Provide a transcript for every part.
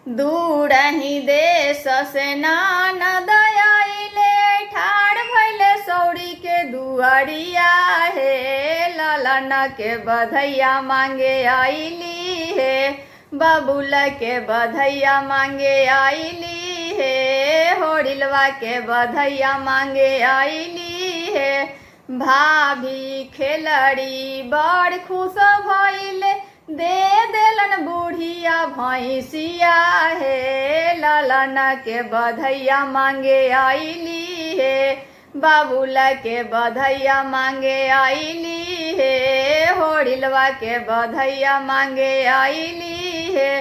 दूरही देश से ननद आइले ठाड़ भइले सौरी के दुआरिया हे ललन के बधैया मांगे आइली हे बबुल के बधैया मांगे आइली हे होरिलवा के बधैया मांगे आइली हे भाभी खेलड़ी बड़ खुश भइले दे देलन बुढ़िया भैंसिया हे ललन के बधैया मांगे आइली हे बाबुल के बधैया मांगे आइली हे होरिलवा के बधैया मांगे आइली हे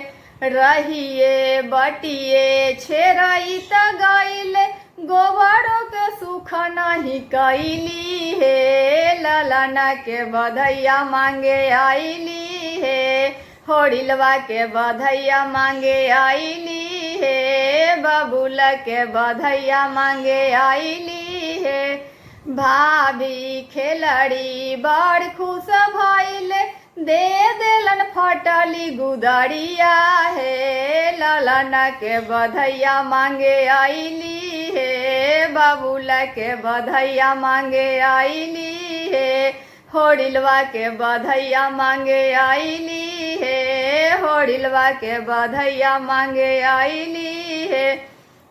रहिए बटिए छेरई त गइले गोबरों के सुख नहीं कैली हे ललन के बधैया मांगे आइली हे होरिलवा के बधैया मांगे आइली हे बबुल के बधैया मांगे आइली हे भाभी खेलड़ी बड़ खुश भइले दे देलन फटली गुदरिया हे ललन के बधैया मांगे आइली हे बबुल के बधैया मांगे आइली हे होरिलवा के बधैया मांगे आइली हे होरिलवा के बधैया मांगे आइली हे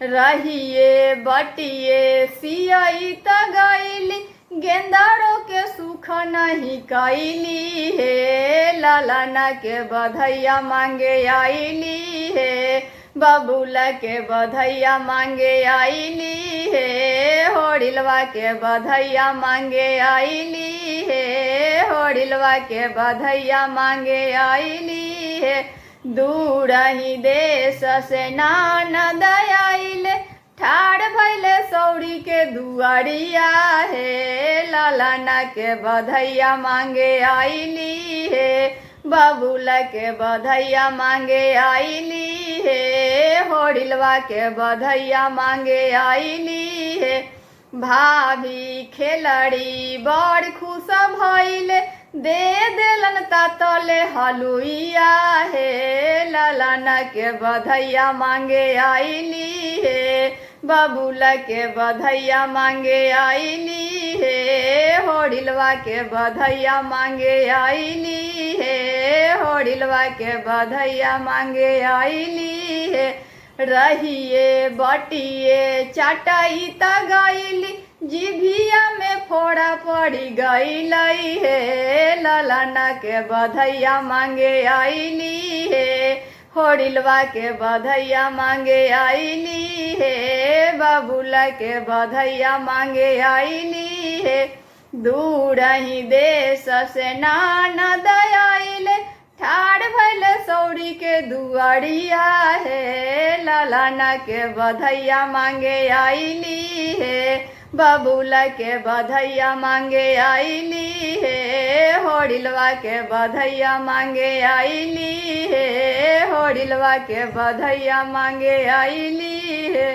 रहिए बटिए सियई त गइली गेंदारों के सुख नहीं कैली हे ललन के बधैया मांगे आइली हे बबुल के बधैया मांगे आइली हे होरिलवा के बधैया मांगे आइली हे होरिलवा के बधैया मांगे आइली हे दूरही देश से ननद आइले ठाड़ भइले सौरी के दुआरिया हे ललन के बधैया मांगे आइली हे बबुल के बधैया मांगे आइली हे होरिलवा के बधैया मांगे आइली हे भाभी खेलड़ी बड़ खुश भइले दे देलन तातले हलुइया हे ललन के बधैया मांगे आइली हे बबुल के बधैया मांगे आइली हे होरिलवा के बधैया मांगे आइली हे होरिलवा के बधैया मांगे आइली हे रहिए बटिए चाटई त गइली जिभिया में फोड़ा पड़ी गइलई हे ललन के बधैया मांगे आइली हे होरिलवा के बधैया मांगे आइली हे बबुल के बधैया मांगे आइली हे दूरही देश से ननद आइले ठाड़ भइले सौरी के दुआरिया हे ललन के बधैया मांगे आइली हे बबुल के बधैया मांगे आइली हे होरिलवा के बधैया मांगे आइली हे होरिलवा के बधैया मांगे आइली हे।